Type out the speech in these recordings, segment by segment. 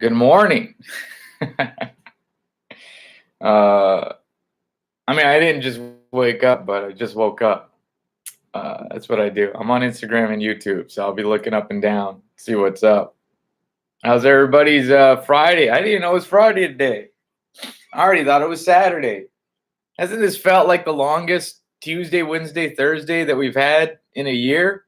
Good morning. uh, I didn't just wake up, but I just woke up. That's what I do. I'm on Instagram and YouTube, so I'll be looking up and down, see what's up. How's everybody's Friday? I didn't even know it was Friday today. I already thought it was Saturday. Hasn't this felt like the longest Tuesday, Wednesday, Thursday that we've had in a year?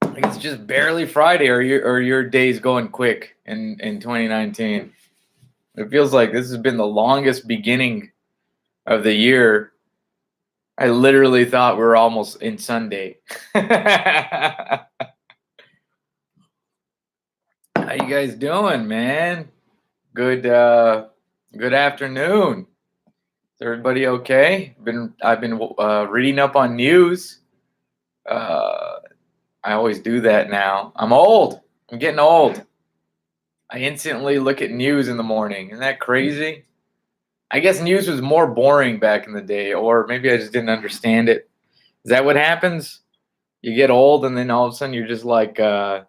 Like it's just barely Friday, or your day's going quick in 2019. It feels like this has been the longest beginning of the year. I literally thought we were almost in Sunday. How you guys doing, man? Good afternoon. Is everybody okay? I've been reading up on news. I always do that now. I'm old. I'm getting old. I instantly look at news in the morning. Isn't that crazy? I guess news was more boring back in the day, or maybe I just didn't understand it. Is that what happens? You get old, and then all of a sudden you're just like, oh,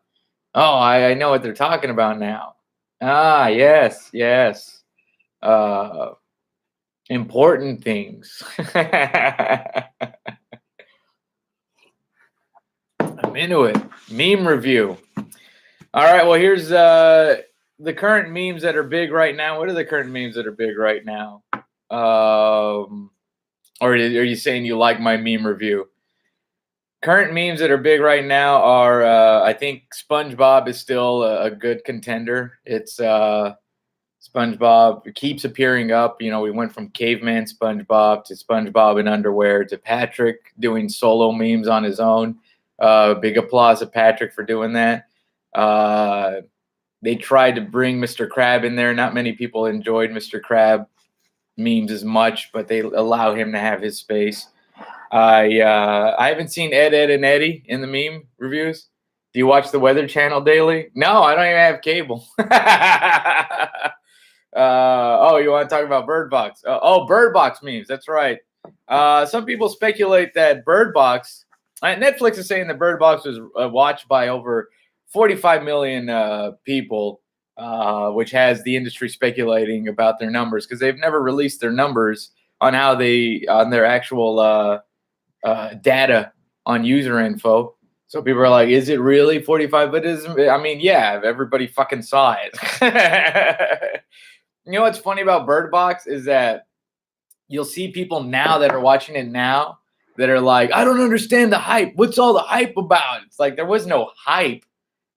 I know what they're talking about now. Ah, yes, yes. Uh, Important things. I'm into it. Meme review. All right, well, here's the current memes that are big right now. What are the current memes that are big right now? Or are you saying you like my meme review? Current memes that are big right now are, I think SpongeBob is still a good contender. It's SpongeBob keeps appearing up. You know, we went from caveman SpongeBob to SpongeBob in underwear to Patrick doing solo memes on his own. Big applause to Patrick for doing that. They tried to bring Mr. Krab in there. Not many people enjoyed Mr. Krab memes as much, but they allow him to have his space. I haven't seen Ed, Ed, and Eddie in the meme reviews. Do you watch the Weather Channel daily? No, I don't even have cable. You want to talk about Bird Box? Bird Box memes. That's right. Some people speculate that Bird Box, Netflix is saying that Bird Box was watched by over 45 million people, which has the industry speculating about their numbers because they've never released their numbers on their actual data on user info. So people are like, is it really 45? But yeah, everybody fucking saw it. You know what's funny about Bird Box is that you'll see people now that are watching it now that are like, I don't understand the hype. What's all the hype about? It's like there was no hype.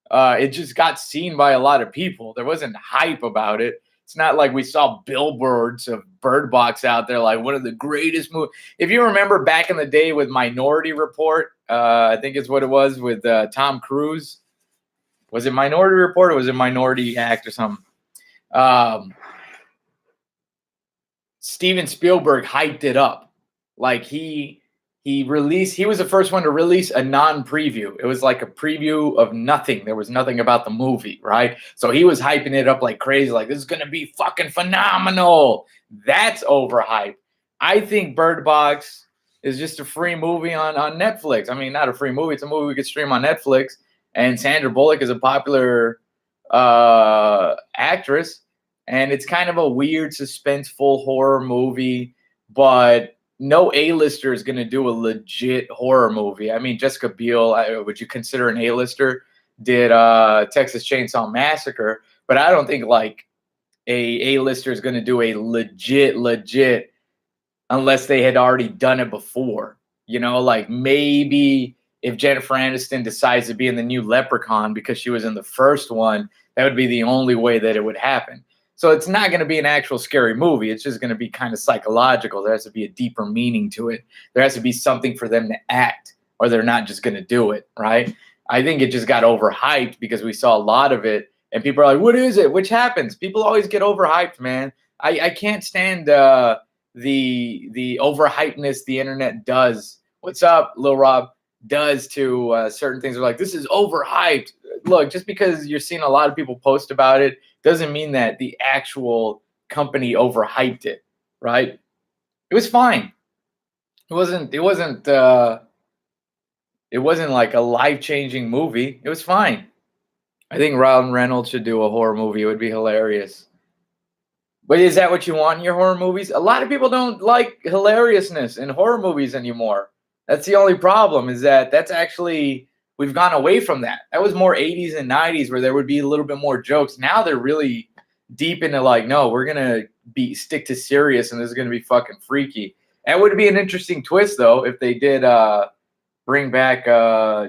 It just got seen by a lot of people. There wasn't hype about it. It's not like we saw billboards of Bird Box out there like one of the greatest movies. If you remember back in the day with Minority Report, I think it's what it was with Tom Cruise. Was it Minority Report or was it Minority Act or something? Steven Spielberg hyped it up. Like he was the first one to release a non-preview. It was like a preview of nothing. There was nothing about the movie, right? So he was hyping it up like crazy, like this is gonna be fucking phenomenal. That's overhyped. I think Bird Box is just a free movie on Netflix. I mean, not a free movie, it's a movie we could stream on Netflix. And Sandra Bullock is a popular actress. And it's kind of a weird, suspenseful horror movie, but no A-lister is going to do a legit horror movie. I mean, Jessica Biel, would you consider an A-lister? Did Texas Chainsaw Massacre, but I don't think like a A-lister is going to do a legit, unless they had already done it before. You know, like maybe if Jennifer Aniston decides to be in the new Leprechaun because she was in the first one, that would be the only way that it would happen. So it's not going to be an actual scary movie. It's just going to be kind of psychological. There has to be a deeper meaning to it. There has to be something for them to act, or they're not just going to do it, right? I think it just got overhyped because we saw a lot of it, and people are like, what is it? Which happens. People always get overhyped, man. I can't stand the overhypeness the internet does. What's up, Lil Rob? Does to certain things. Are like, this is overhyped. Look, just because you're seeing a lot of people post about it doesn't mean that the actual company overhyped it, right? It was fine. It wasn't like a life-changing movie. It was fine. I think Ryan Reynolds should do a horror movie. It would be hilarious. But is that what you want in your horror movies? A lot of people don't like hilariousness in horror movies anymore. That's the only problem, is that that's actually, we've gone away from that. That was more 80s and 90s where there would be a little bit more jokes. Now they're really deep into like, no, we're gonna be stick to serious and this is gonna be fucking freaky. That would be an interesting twist though if they did bring back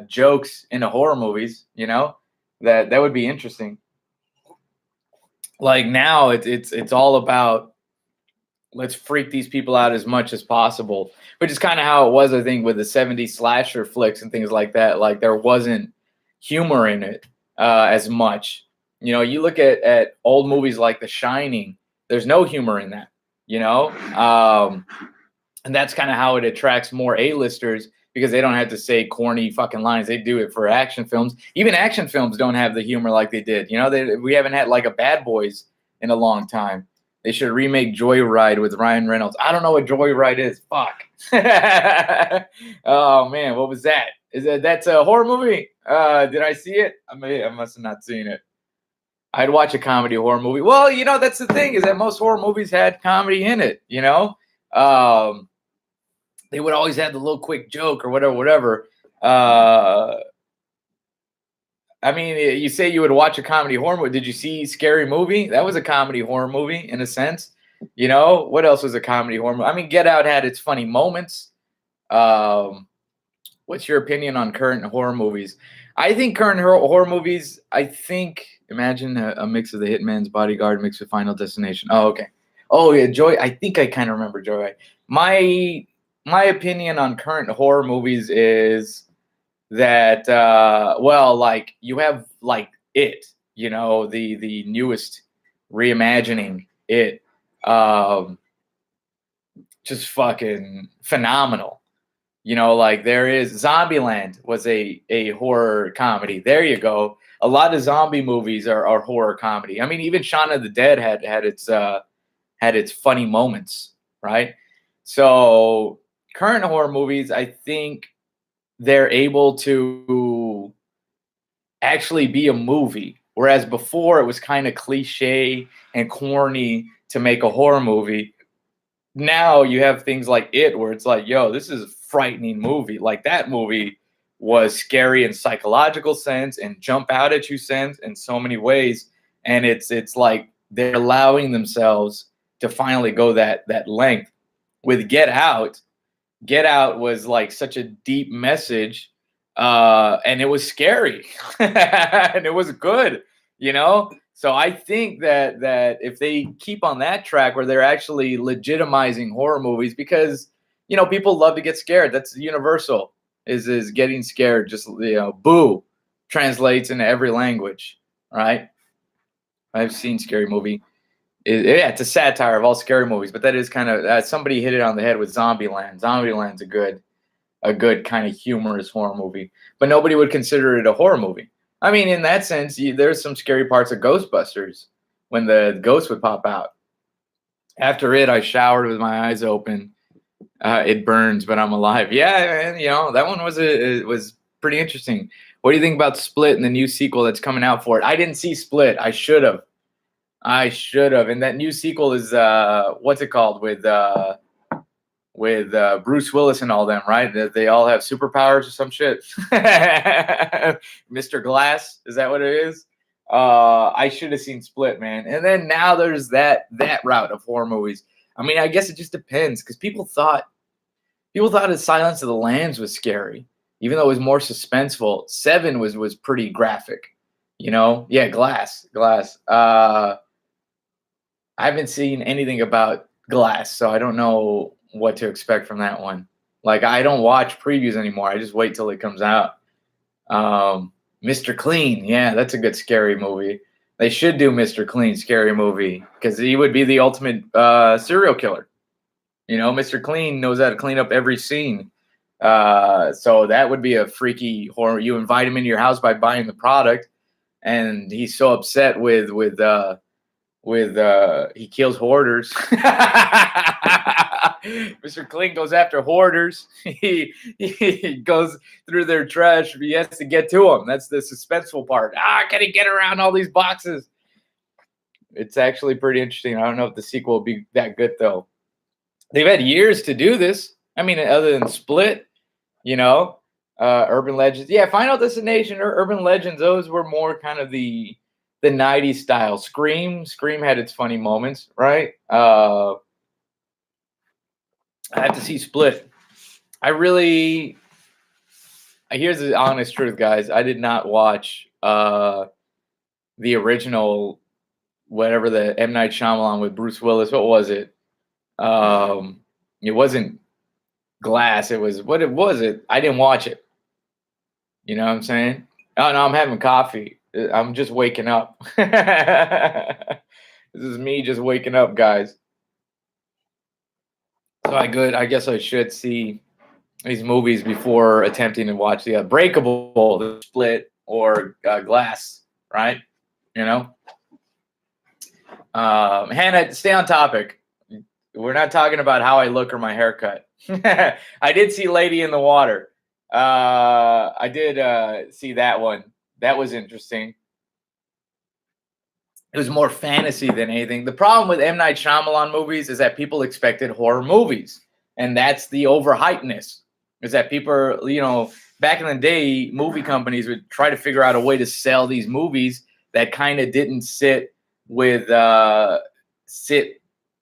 jokes into horror movies, you know? That would be interesting. Like now it's all about let's freak these people out as much as possible, which is kind of how it was, I think, with the 70s slasher flicks and things like that. Like there wasn't humor in it as much. You know, you look at old movies like The Shining, there's no humor in that, you know? And that's kind of how it attracts more A-listers because they don't have to say corny fucking lines. They do it for action films. Even action films don't have the humor like they did. You know, we haven't had like a Bad Boys in a long time. They should remake Joyride with Ryan Reynolds. I don't know what Joyride is. Fuck. Oh man, what was that? That's a horror movie? Did I see it? I must have not seen it. I'd watch a comedy horror movie. Well, you know, that's the thing, is that most horror movies had comedy in it, you know? They would always have the little quick joke or whatever. I mean, you say you would watch a comedy horror movie. Did you see Scary Movie? That was a comedy horror movie in a sense. You know, what else was a comedy horror movie? I mean, Get Out had its funny moments. What's your opinion on current horror movies? I think current horror movies, imagine a mix of The Hitman's Bodyguard mixed with Final Destination. Oh, okay. Oh, yeah, Joy. I think I kind of remember Joy. My opinion on current horror movies is that well, like you have like It, you know, the newest reimagining It, just fucking phenomenal. You know, like there is Zombieland was a horror comedy. There you go. A lot of zombie movies are horror comedy. I mean, even Shaun of the Dead had its funny moments, right? So current horror movies, I think they're able to actually be a movie. Whereas before it was kind of cliche and corny to make a horror movie. Now you have things like It, where it's like, yo, this is a frightening movie. Like that movie was scary in psychological sense and jump out at you sense in so many ways. And it's like they're allowing themselves to finally go that length. With Get Out, Get Out was like such a deep message, and it was scary, and it was good, you know. So I think that if they keep on that track where they're actually legitimizing horror movies, because you know people love to get scared. That's universal. Is getting scared. Just you know, boo translates into every language, right? I've seen Scary Movie. Yeah, it's a satire of all scary movies, but that is kind of somebody hit it on the head with Zombieland. Zombieland's a good kind of humorous horror movie, but nobody would consider it a horror movie. I mean, in that sense, there's some scary parts of Ghostbusters when the ghost would pop out. After It, I showered with my eyes open. It burns, but I'm alive. Yeah, and, you know that one was pretty interesting. What do you think about Split and the new sequel that's coming out for it? I didn't see Split. I should have. And that new sequel is what's it called with Bruce Willis and all them, right? They all have superpowers or some shit. Mr. Glass, is that what it is? I should have seen Split, man. And then now there's that route of horror movies. I mean, I guess it just depends because people thought that Silence of the Lambs was scary, even though it was more suspenseful. Seven was pretty graphic, you know? Yeah, Glass. I haven't seen anything about Glass, so I don't know what to expect from that one. Like, I don't watch previews anymore. I just wait till it comes out. Mr. Clean, yeah, that's a good scary movie. They should do Mr. Clean scary movie because he would be the ultimate serial killer. You know, Mr. Clean knows how to clean up every scene. So that would be a freaky horror. You invite him into your house by buying the product, and he's so upset with with he kills hoarders. Mr. Clean goes after hoarders. He goes through their trash. He has to get to them. That's the suspenseful part. Can he get around all these boxes? It's actually pretty interesting. I don't know if the sequel will be that good though. They've had years to do this. I mean, other than Split, Urban Legends. Yeah, Final Destination or Urban Legends, those were more kind of the 90s style. Scream had its funny moments, right? I have to see Split. Here's the honest truth, guys. I did not watch the original, whatever, the M. Night Shyamalan with Bruce Willis. What was it? It wasn't Glass. It was, what was it? I didn't watch it. You know what I'm saying? Oh, no, I'm having coffee. I'm just waking up. This is me just waking up, guys. So I guess I should see these movies before attempting to watch the Breakable, the Split, or Glass, right? Hannah, stay on topic. We're not talking about how I look or my haircut. I did see Lady in the Water. I did see that one. That was interesting. It was more fantasy than anything. The problem with M. Night Shyamalan movies is that people expected horror movies. And that's the overhypeness. Is that people, back in the day, movie companies would try to figure out a way to sell these movies that kind of didn't sit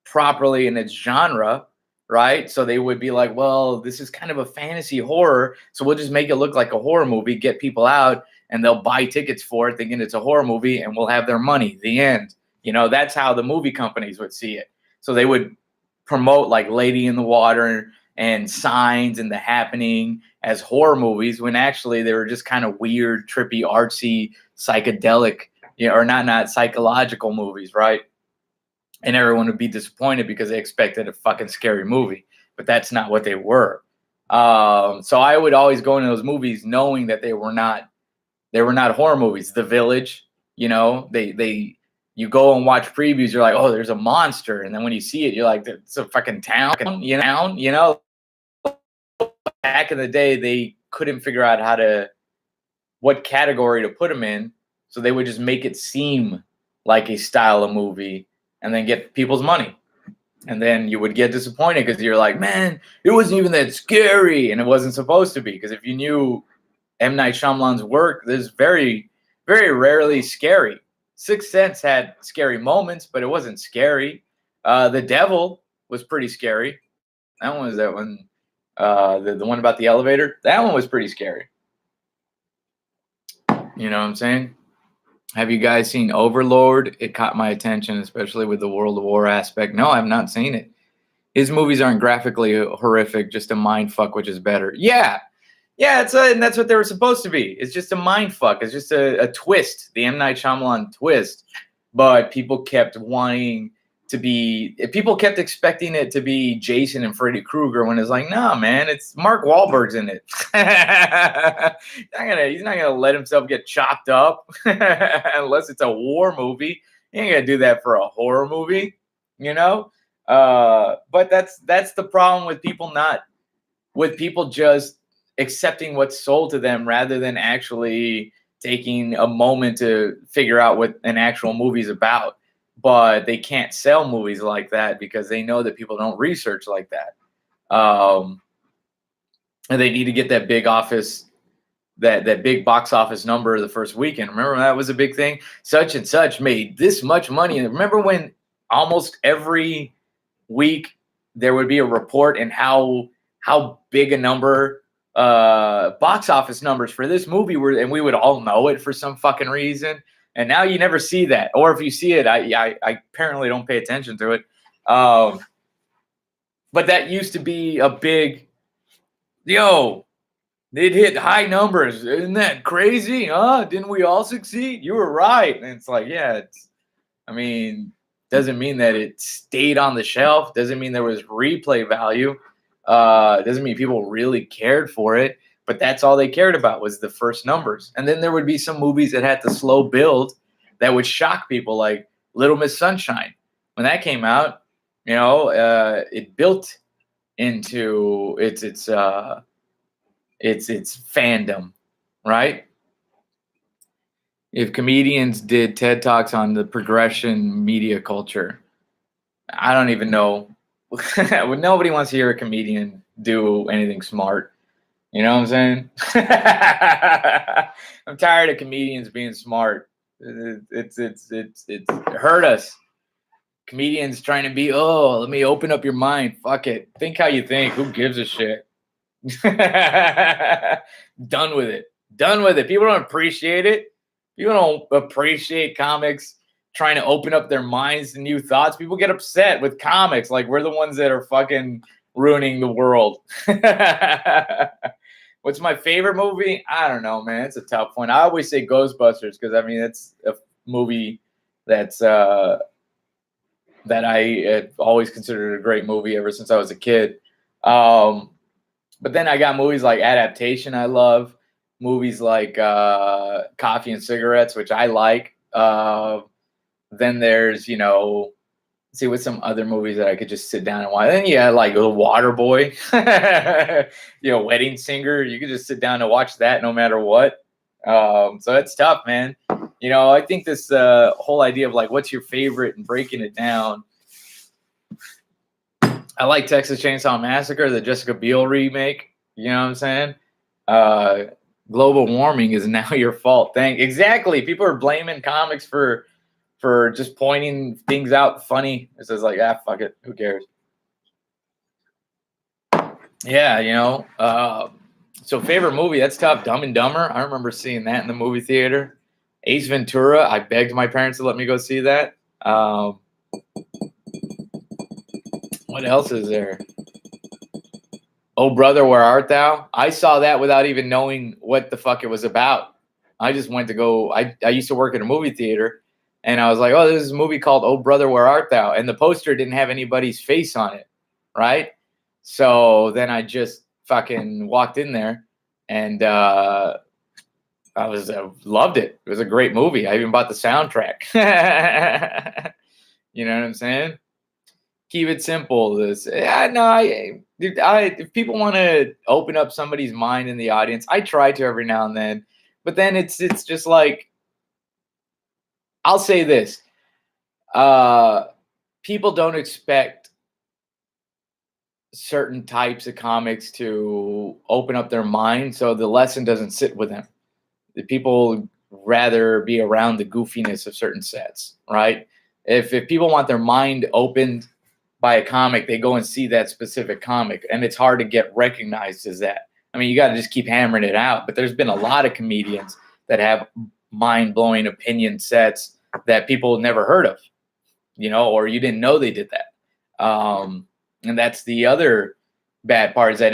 properly in its genre, right? So they would be like, well, this is kind of a fantasy horror, so we'll just make it look like a horror movie, get people out, and they'll buy tickets for it thinking it's a horror movie, and we'll have their money. The end. That's how the movie companies would see it. So they would promote like Lady in the Water and Signs and The Happening as horror movies, when actually they were just kind of weird, trippy, artsy, psychedelic, or not psychological movies, right? And everyone would be disappointed because they expected a fucking scary movie, but that's not what they were. So I would always go into those movies knowing that they were not horror movies. The Village, you go and watch previews, you're like, oh, there's a monster, and then when you see it, you're like, it's a fucking town. Back in the day, they couldn't figure out what category to put them in, so they would just make it seem like a style of movie, and then get people's money. And then you would get disappointed because you're like, man, it wasn't even that scary. And it wasn't supposed to be, because if you knew M. Night Shyamalan's work, there's very, very rarely scary. Sixth Sense had scary moments, but it wasn't scary. The Devil was pretty scary. That one was that one. The one about the elevator, that one was pretty scary. You know what I'm saying? Have you guys seen Overlord? It caught my attention, especially with the World of War aspect. No, I've not seen it. His movies aren't graphically horrific, just a mind fuck, which is better. Yeah, and that's what they were supposed to be. It's just a mind fuck. It's just a twist, the M. Night Shyamalan twist. But people kept expecting it to be Jason and Freddy Krueger, when it's like, nah, man, it's Mark Wahlberg's in it. He's not gonna let himself get chopped up unless it's a war movie. He ain't gonna do that for a horror movie, But that's the problem with people just accepting what's sold to them rather than actually taking a moment to figure out what an actual movie's about. But they can't sell movies like that because they know that people don't research like that. And they need to get that big big box office number the first weekend. Remember that was a big thing? Such and such made this much money. And remember when almost every week there would be a report and how big a number box office numbers for this movie were, and we would all know it for some fucking reason. And now you never see that. Or if you see it, I apparently don't pay attention to it. But that used to be a big, they'd hit high numbers. Isn't that crazy? Huh? Didn't we all succeed? You were right. And it's like, yeah, doesn't mean that it stayed on the shelf. Doesn't mean there was replay value. Doesn't mean people really cared for it. But that's all they cared about was the first numbers. And then there would be some movies that had the slow build that would shock people. Like Little Miss Sunshine. When that came out, it built into its fandom, right? If comedians did TED Talks on the progression media culture, I don't even know. Nobody wants to hear a comedian do anything smart. You know what I'm saying? I'm tired of comedians being smart. It's hurt us. Comedians trying to be, let me open up your mind. Fuck it. Think how you think. Who gives a shit? Done with it. Done with it. People don't appreciate it. People don't appreciate comics trying to open up their minds to new thoughts. People get upset with comics like we're the ones that are fucking ruining the world. What's my favorite movie? I don't know, man. It's a tough one. I always say Ghostbusters because, I mean, it's a movie that's that I always considered a great movie ever since I was a kid. But then I got movies like Adaptation I love. Movies like Coffee and Cigarettes, which I like. Then there's, see what's some other movies that I could just sit down and watch. And yeah, like The Waterboy, Wedding Singer. You could just sit down and watch that no matter what. So it's tough, man. I think this whole idea of like, what's your favorite and breaking it down. I like Texas Chainsaw Massacre, the Jessica Biel remake. You know what I'm saying? Global warming is now your fault. Exactly. People are blaming comics for just pointing things out funny. It's just like, fuck it. Who cares? Yeah, so favorite movie, that's tough. Dumb and Dumber. I remember seeing that in the movie theater. Ace Ventura. I begged my parents to let me go see that. What else is there? Oh, Brother, Where Art Thou? I saw that without even knowing what the fuck it was about. I just went to go. I used to work at a movie theater, and I was like, oh, this is a movie called Oh, Brother, Where Art Thou? And the poster didn't have anybody's face on it, right? So then I just fucking walked in there, and I loved it. It was a great movie. I even bought the soundtrack. You know what I'm saying? Keep it simple. If people want to open up somebody's mind in the audience, I try to every now and then, but then it's just like, I'll say this. People don't expect certain types of comics to open up their mind, so the lesson doesn't sit with them. The people rather be around the goofiness of certain sets, right? If people want their mind opened by a comic, they go and see that specific comic, and it's hard to get recognized as that. I mean, you got to just keep hammering it out, but there's been a lot of comedians that have mind-blowing opinion sets that people never heard of, or you didn't know they did that. And that's the other bad part, is that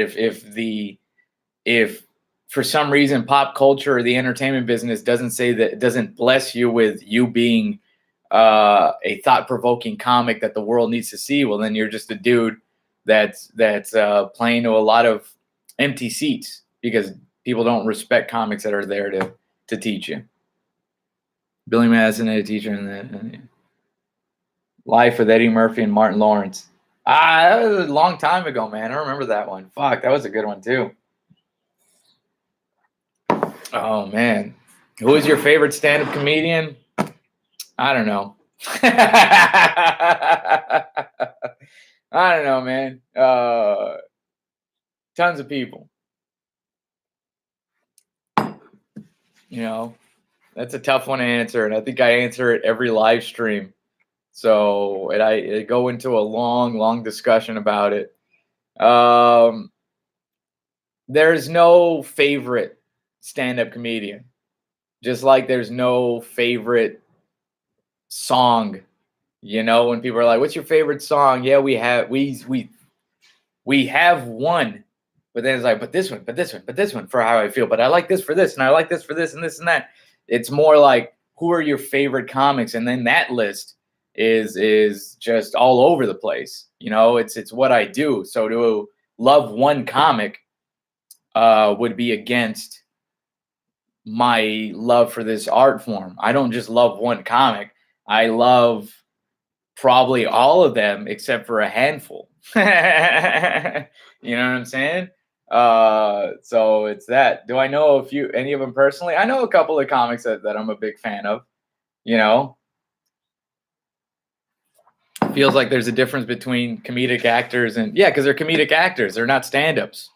if for some reason pop culture or the entertainment business doesn't bless you with you being a thought-provoking comic that the world needs to see, well, then you're just a dude that's playing to a lot of empty seats because people don't respect comics that are there to teach you. Billy Madison had a teacher in that. Life with Eddie Murphy and Martin Lawrence. That was a long time ago, man. I remember that one. Fuck, that was a good one too. Oh man, who is your favorite stand-up comedian? I don't know. I don't know, man. Tons of people. That's a tough one to answer, and I think I answer it every live stream. So, and I go into a long, long discussion about it. There's no favorite stand-up comedian, just like there's no favorite song. When people are like, what's your favorite song? Yeah, we have one, but then it's like, but this one for how I feel, but I like this for this, and I like this for this, and this and that. It's more like, who are your favorite comics? And then that list is just all over the place. It's what I do. So to love one comic would be against my love for this art form. I don't just love one comic. I love probably all of them except for a handful. You know what I'm saying? So it's that. Do I know any of them personally? I know a couple of comics that I'm a big fan of. You know, feels like there's a difference between comedic actors and yeah, because they're comedic actors. They're not stand-ups.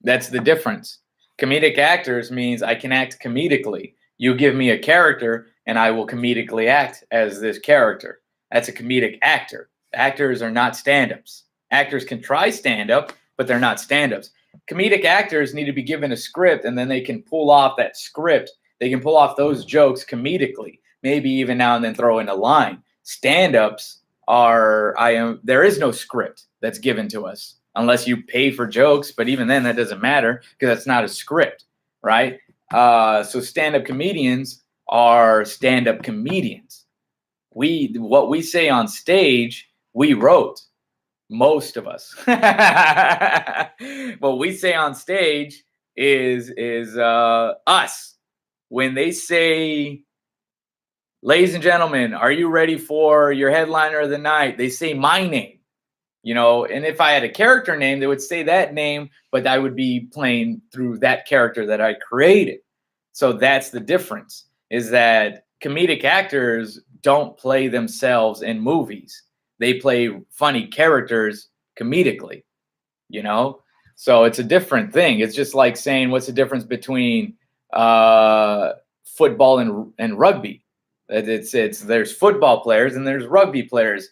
That's the difference. Comedic actors means I can act comedically. You give me a character and I will comedically act as this character. That's a comedic actor. Actors are not stand-ups. Actors can try stand-up, but they're not stand-ups. Comedic actors need to be given a script and then they can pull off that script. They can pull off those jokes comedically, maybe even now and then throw in a line. Stand-ups there is no script that's given to us unless you pay for jokes, but even then that doesn't matter because that's not a script, right? So stand-up comedians are stand-up comedians. What we say on stage, we wrote, most of us. What we say on stage is us. When they say, ladies and gentlemen, are you ready for your headliner of the night? They say my name. You know, and if I had a character name, they would say that name, but I would be playing through that character that I created. So that's the difference, is that comedic actors don't play themselves in movies. They play funny characters comedically, you know? So it's a different thing. It's just like saying, what's the difference between football and rugby? There's football players and there's rugby players.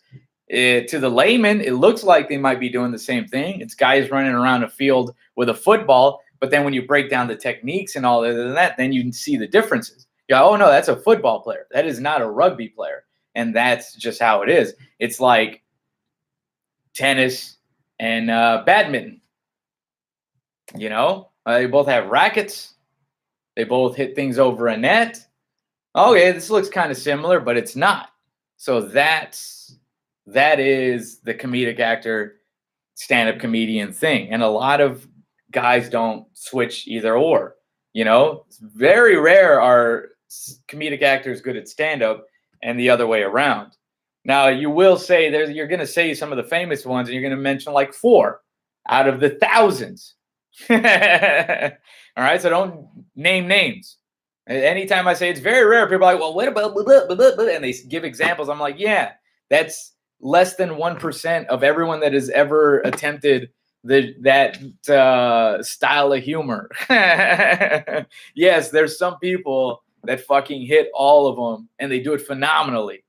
To the layman, it looks like they might be doing the same thing. It's guys running around a field with a football, but then when you break down the techniques and all that, then you can see the differences. You go, oh no, that's a football player. That is not a rugby player. And that's just how it is. It's like tennis and badminton. You know, they both have rackets. They both hit things over a net. Okay, this looks kind of similar, but it's not. So that is the comedic actor, stand-up comedian thing. And a lot of guys don't switch either or. You know, it's very rare are comedic actors good at stand-up and the other way around. Now, you will say you're going to say some of the famous ones, and you're going to mention like 4 out of the thousands. All right, so don't name names. Anytime I say it's very rare, people are like, well, what about blah, blah, blah, blah, and they give examples. I'm like, yeah, that's less than 1% of everyone that has ever attempted that style of humor. Yes, there's some people that fucking hit all of them and they do it phenomenally.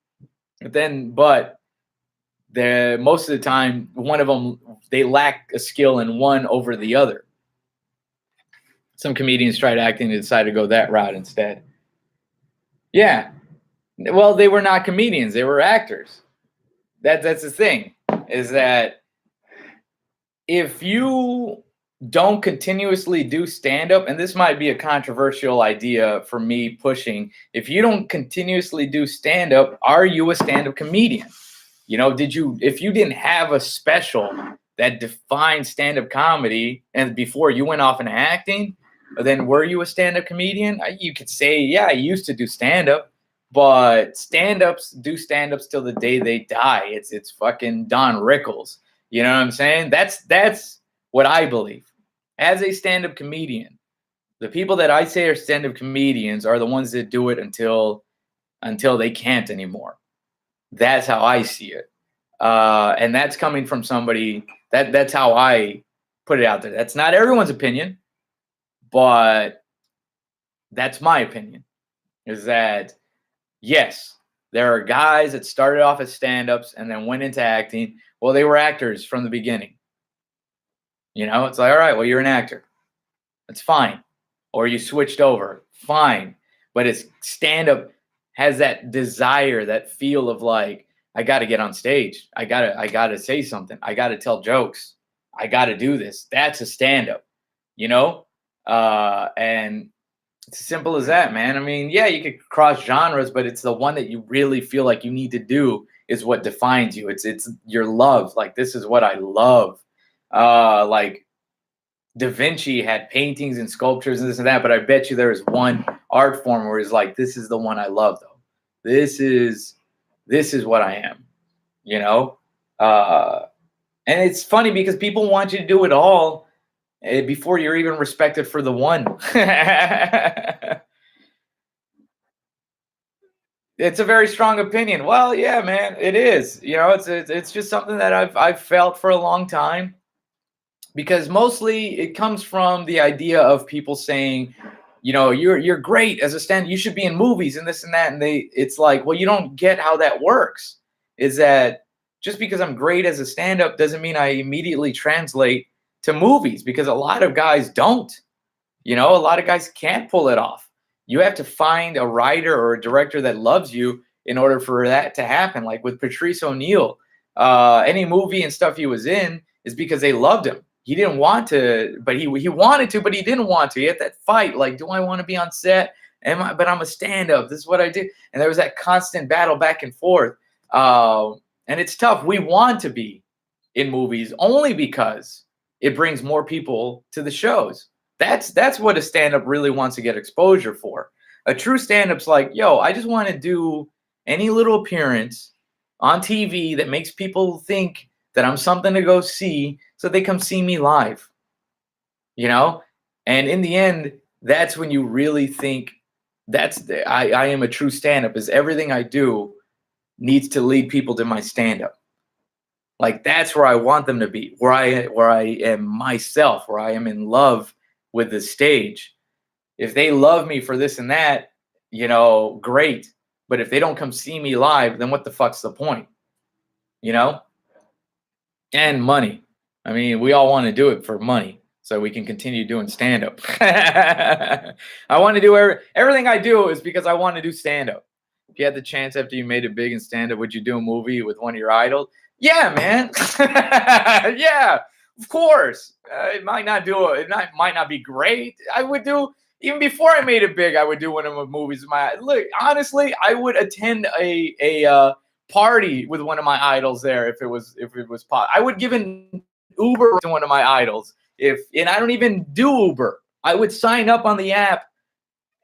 But most of the time, one of them, they lack a skill in one over the other. Some comedians tried acting and decided to go that route instead. Yeah. Well, they were not comedians. They were actors. That's the thing, is that if you don't continuously do stand-up, and this might be a controversial idea for me pushing, if you don't continuously do stand-up, are you a stand-up comedian? You know, if you didn't have a special that defined stand-up comedy and before you went off into acting, then were you a stand-up comedian? You could say, yeah, I used to do stand-up, but stand-ups do stand-ups till the day they die. It's fucking Don Rickles. You know what I'm saying? That's what I believe. As a stand-up comedian, the people that I say are stand-up comedians are the ones that do it until they can't anymore. That's how I see it. And that's coming from somebody that's how I put it out there. That's not everyone's opinion, but that's my opinion, is that yes, there are guys that started off as stand-ups and then went into acting. Well, they were actors from the beginning. You know, it's like, all right, well, you're an actor. That's fine. Or you switched over. Fine. But it's stand-up has that desire, that feel of like, I got to get on stage. I got to say something. I got to tell jokes. I got to do this. That's a stand-up, you know? And it's as simple as that, man. I mean, yeah, you could cross genres, but it's the one that you really feel like you need to do is what defines you. It's your love. Like, this is what I love. Like Da Vinci had paintings and sculptures and this and that, but I bet you there is one art form where it's like, this is the one I love, though. This is this is what I am, you know? Uh, and it's funny because people want you to do it all before you're even respected for the one. It's a very strong opinion. Well, yeah, man, it is. You know, it's just something that I've felt for a long time because mostly it comes from the idea of people saying, you know, you're great as a stand. You should be in movies and this and that. And it's like, well, you don't get how that works. Is that just because I'm great as a stand up doesn't mean I immediately translate to movies because a lot of guys don't. You know, a lot of guys can't pull it off. You have to find a writer or a director that loves you in order for that to happen. Like with Patrice O'Neill, any movie and stuff he was in is because they loved him. He didn't want to, but he wanted to, but he didn't want to. He had that fight. Like, do I want to be on set? But I'm a stand-up. This is what I do. And there was that constant battle back and forth. And it's tough. We want to be in movies only because it brings more people to the shows. That's what a stand-up really wants to get exposure for. A true stand-up's like, yo, I just want to do any little appearance on TV that makes people think that I'm something to go see so they come see me live. You know? And in the end, that's when you really think I am a true stand-up, is everything I do needs to lead people to my stand-up. Like that's where I want them to be, where I am myself, where I am in love with the stage. If they love me for this and that, you know, great. But if they don't come see me live, then what the fuck's the point? You know? And money. I mean, we all want to do it for money so we can continue doing stand up. I want to do everything I do is because I want to do stand up. If you had the chance after you made it big in stand up, would you do a movie with one of your idols? Yeah, man. Yeah, of course. It might not might not be great. I would do even before I made it big. I would do one of my movies. Look, honestly, I would attend a party with one of my idols there if it was I would give an Uber to one of my idols and I don't even do Uber. I would sign up on the app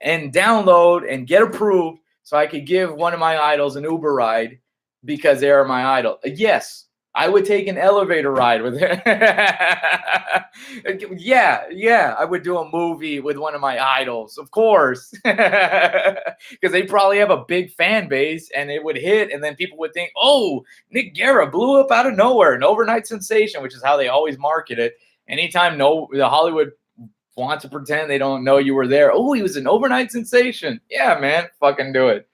and download and get approved so I could give one of my idols an Uber ride because they are my idol. Yes, I would take an elevator ride with her. Yeah, I would do a movie with one of my idols, of course, because they probably have a big fan base and it would hit, and then people would think, "Oh, Nick Guerra blew up out of nowhere, an overnight sensation," which is how they always market it. Anytime the Hollywood wants to pretend they don't know you were there. Oh, he was an overnight sensation. Yeah, man, fucking do it.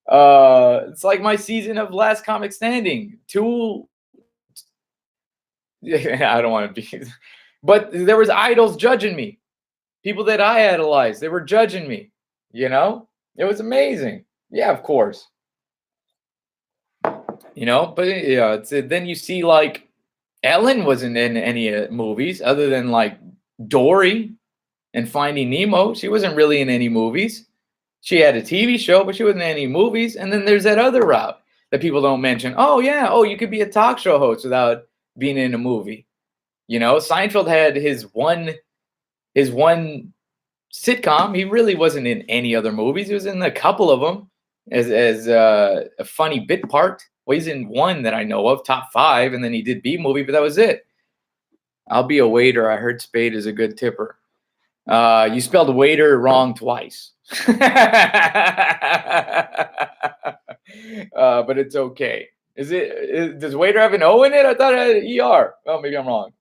It's like my season of Last Comic Standing. I don't want to be, but there was idols judging me. People that I idolized, they were judging me. You know, it was amazing. Yeah, of course. You know, but yeah, then you see like Ellen wasn't in any movies other than like Dory and Finding Nemo. She wasn't really in any movies. She had a TV show, but she wasn't in any movies. And then there's that other route that people don't mention. Oh, yeah. Oh, you could be a talk show host without being in a movie. You know, Seinfeld had his one sitcom. He really wasn't in any other movies. He was in a couple of them as a funny bit part. Well, he's in one that I know of, Top 5, and then he did B movie, but that was it. I'll be a waiter. I heard Spade is a good tipper. You spelled waiter wrong twice. But it's okay. Does waiter have an O in it? I thought it had an ER. Oh, maybe I'm wrong.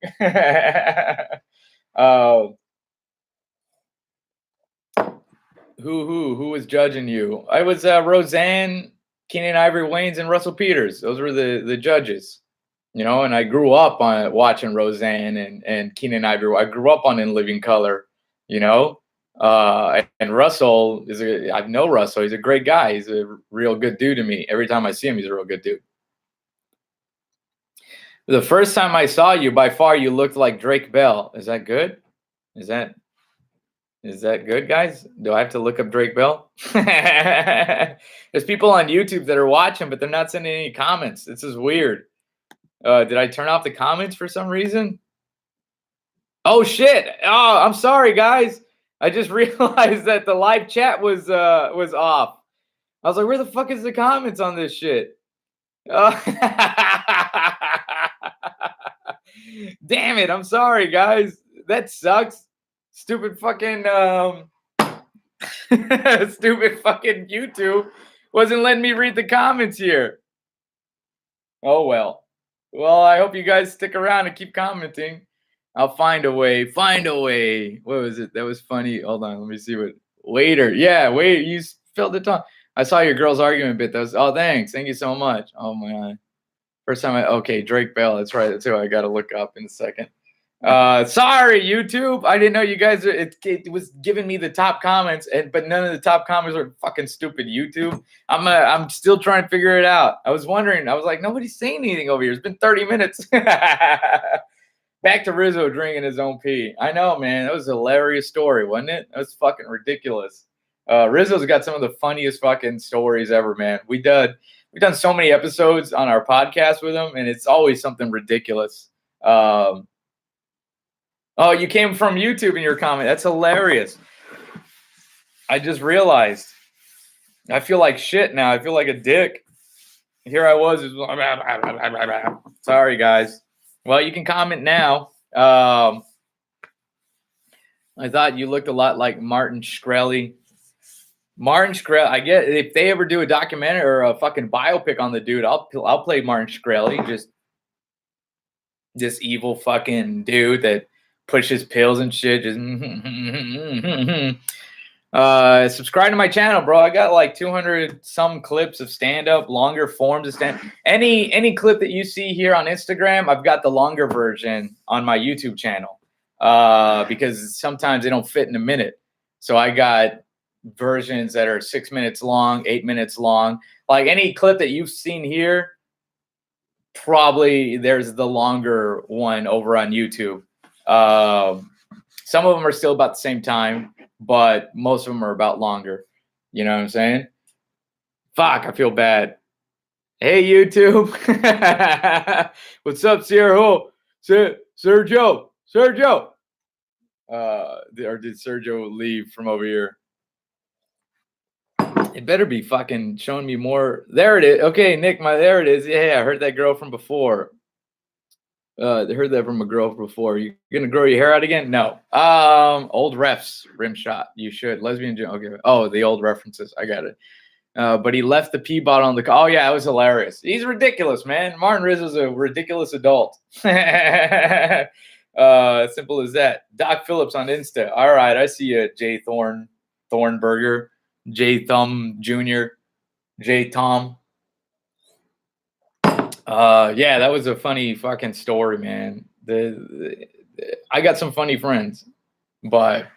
Who was judging you? I was Roseanne, Keenen Ivory Wayans, and Russell Peters. Those were the judges. You know, and I grew up on watching Roseanne and Keenen Ivory. I grew up on In Living Color. You know, and Russell I know Russell. He's a great guy. He's a real good dude to me. Every time I see him, he's a real good dude. The first time I saw you, by far, you looked like Drake Bell. Is that good? Is that good, guys? Do I have to look up Drake Bell? There's people on YouTube that are watching, but they're not sending any comments. This is weird. Did I turn off the comments for some reason? Oh shit! Oh, I'm sorry, guys. I just realized that the live chat was off. I was like, where the fuck is the comments on this shit? Oh. Damn it. I'm sorry, guys. That sucks. Stupid fucking stupid fucking YouTube wasn't letting me read the comments here. Oh well. Well, I hope you guys stick around and keep commenting. I'll find a way. Find a way. What was it? That was funny. Hold on. Let me see what. Waiter. Yeah, wait. You spilled the tongue. I saw your girls argument bit. That was. Oh, thanks. Thank you so much. Oh my God. First time I. Okay, Drake Bell. That's right. That's who I got to look up in a second. Sorry, YouTube. I didn't know you guys. It was giving me the top comments, but none of the top comments are fucking stupid. YouTube. I'm still trying to figure it out. I was wondering. I was like, nobody's saying anything over here. It's been 30 minutes. Back to Rizzo drinking his own pee. I know, man. That was a hilarious story, wasn't it? That was fucking ridiculous. Rizzo's got some of the funniest fucking stories ever, man. We've done so many episodes on our podcast with him, and it's always something ridiculous. Oh, you came from YouTube in your comment. That's hilarious. I just realized. I feel like shit now. I feel like a dick. Here I was. Sorry, guys. Well, you can comment now. I thought you looked a lot like Martin Shkreli. Martin Shkreli. I get if they ever do a documentary or a fucking biopic on the dude, I'll play Martin Shkreli. Just this evil fucking dude that pushes pills and shit. Just subscribe to my channel, bro. I got like 200 some clips of stand-up, longer forms of stand. Any clip that you see here on Instagram, I've got the longer version on my YouTube channel. Because sometimes they don't fit in a minute. So I got versions that are 6 minutes long, 8 minutes long. Like any clip that you've seen here, probably there's the longer one over on YouTube. Some of them are still about the same time, but most of them are about longer. You know what I'm saying? Fuck, I feel bad. Hey, YouTube. What's up, Sergio? Sergio. Or did Sergio leave from over here? It better be fucking showing me more. There it is. Okay, Nick, there it is. Yeah, I heard that girl from before. Heard that from a girl before. You gonna grow your hair out again? No. Old refs, rim shot. You should. Lesbian. Okay. Oh, the old references. I got it. But he left the pee bottle on the. Oh yeah, it was hilarious. He's ridiculous, man. Martin Rizzo's a ridiculous adult. Simple as that. Doc Phillips on Insta. All right, I see you, Jay Thornburger, Jay Thumb Jr., Jay Tom. Yeah, that was a funny fucking story, man. I got some funny friends, but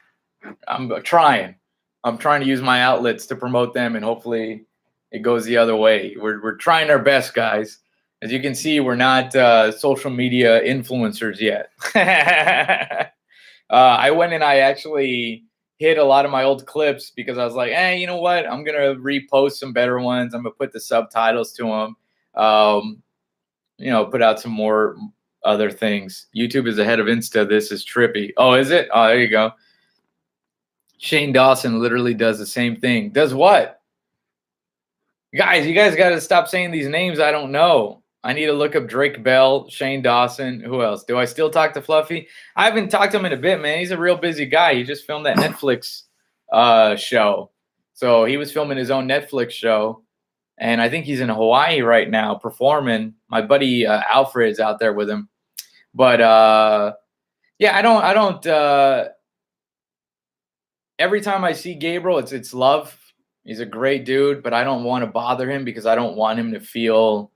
I'm trying to use my outlets to promote them, and hopefully it goes the other way. We're trying our best, guys. As you can see, we're not social media influencers yet. I went and I actually hit a lot of my old clips because I was like, hey, you know what? I'm gonna repost some better ones. I'm gonna put the subtitles to them. Put out some more other things. YouTube is ahead of Insta. This is trippy. Oh, is it? Oh, there you go. Shane Dawson literally does the same thing. Does what? Guys, you guys got to stop saying these names I don't know. I need to look up Drake Bell, Shane Dawson. Who else? Do I still talk to Fluffy? I haven't talked to him in a bit, man. He's a real busy guy. He just filmed that Netflix show. So he was filming his own Netflix show. And I think he's in Hawaii right now performing. My buddy Alfred's out there with him. But yeah, I don't every time I see Gabriel, it's love. He's a great dude, but I don't want to bother him because I don't want him to feel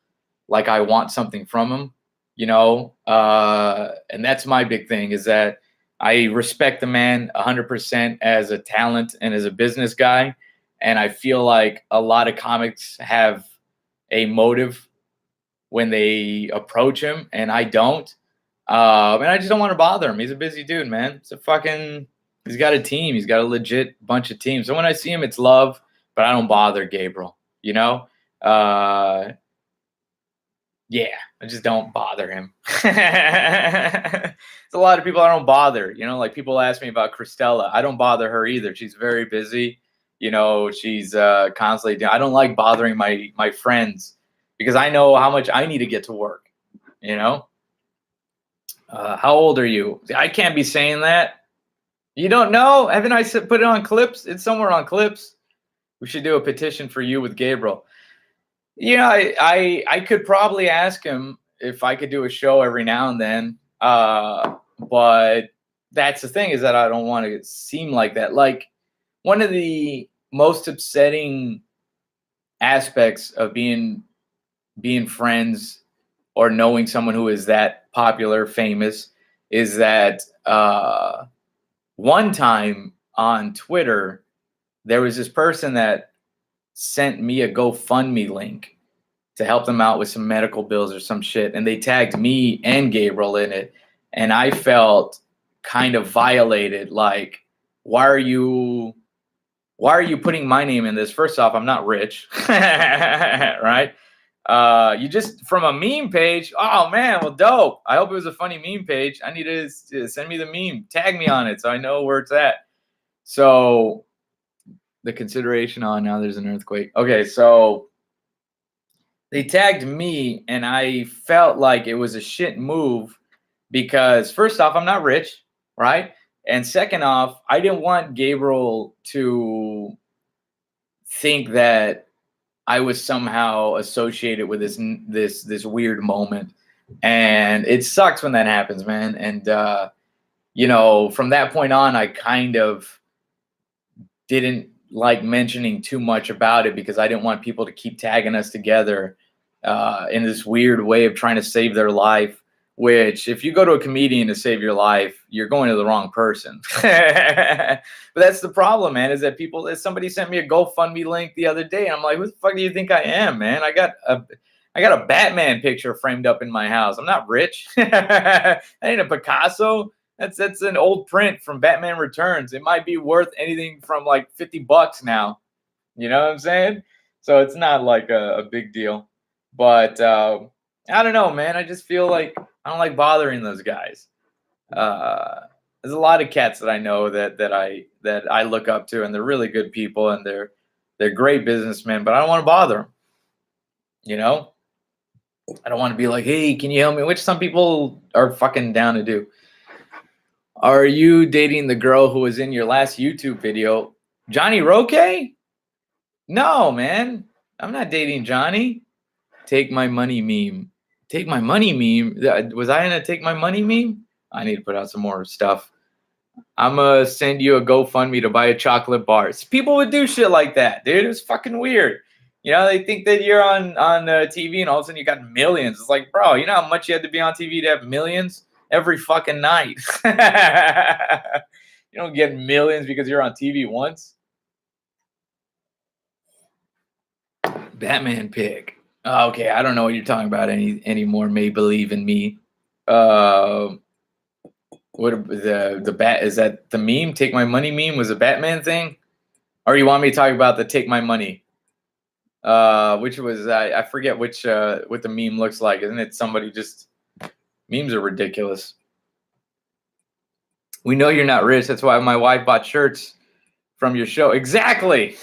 like I want something from him, and that's my big thing is that I respect the man 100% as a talent and as a business guy. And I feel like a lot of comics have a motive when they approach him, and I don't. And I just don't want to bother him. He's a busy dude, man. He's got a team. He's got a legit bunch of teams. So when I see him, it's love, but I don't bother Gabriel, Yeah, I just don't bother him. There's a lot of people I don't bother, like people ask me about Christella. I don't bother her either. She's very busy. She's constantly. I don't like bothering my friends because I know how much I need to get to work. You know, how old are you? I can't be saying that. You don't know? Haven't I put it on clips? It's somewhere on clips. We should do a petition for you with Gabriel. Yeah, I could probably ask him if I could do a show every now and then. But that's the thing, is that I don't want to seem like that. Like, one of the most upsetting aspects of being friends or knowing someone who is that popular, famous, is that one time on Twitter, there was this person that sent me a GoFundMe link to help them out with some medical bills or some shit, and they tagged me and Gabriel in it, and I felt kind of violated. Like, why are you putting my name in this? First off, I'm not rich, right? You just, from a meme page. Oh man, well, dope. I hope it was a funny meme page. I need to send me the meme, tag me on it so I know where it's at. So the consideration on, now there's an earthquake. Okay, so they tagged me, and I felt like it was a shit move because, first off, I'm not rich, right? And second off, I didn't want Gabriel to think that I was somehow associated with this weird moment. And it sucks when that happens, man. And you know, from that point on, I kind of didn't like mentioning too much about it because I didn't want people to keep tagging us together in this weird way of trying to save their life. Which, if you go to a comedian to save your life, you're going to the wrong person. But that's the problem, man, is that somebody sent me a GoFundMe link the other day, and I'm like, who the fuck do you think I am, man? I got a Batman picture framed up in my house. I'm not rich. That ain't a Picasso. That's an old print from Batman Returns. It might be worth anything from like $50 now. You know what I'm saying? So it's not like a big deal. But I don't know, man. I just feel like I don't like bothering those guys. There's a lot of cats that I know that I look up to, and they're really good people, and they're great businessmen. But I don't want to bother them. You know, I don't want to be like, hey, can you help me? Which some people are fucking down to do. Are you dating the girl who was in your last YouTube video, Johnny Roque? No, man. I'm not dating Johnny. Take my money meme. Take my money meme. Was I in a take my money meme? I need to put out some more stuff. I'm gonna send you a GoFundMe to buy a chocolate bar. People would do shit like that, dude. It was fucking weird. You know, they think that you're on TV, and all of a sudden you got millions. It's like, bro, you know how much you had to be on TV to have millions every fucking night? You don't get millions because you're on TV once. Batman pig. Okay, I don't know what you're talking about anymore. May believe in me. What the bat, is that the meme? Take my money meme was a Batman thing, or you want me to talk about the take my money? Which was I forget which what the meme looks like. Isn't it somebody just memes are ridiculous. We know you're not rich. That's why my wife bought shirts from your show. Exactly.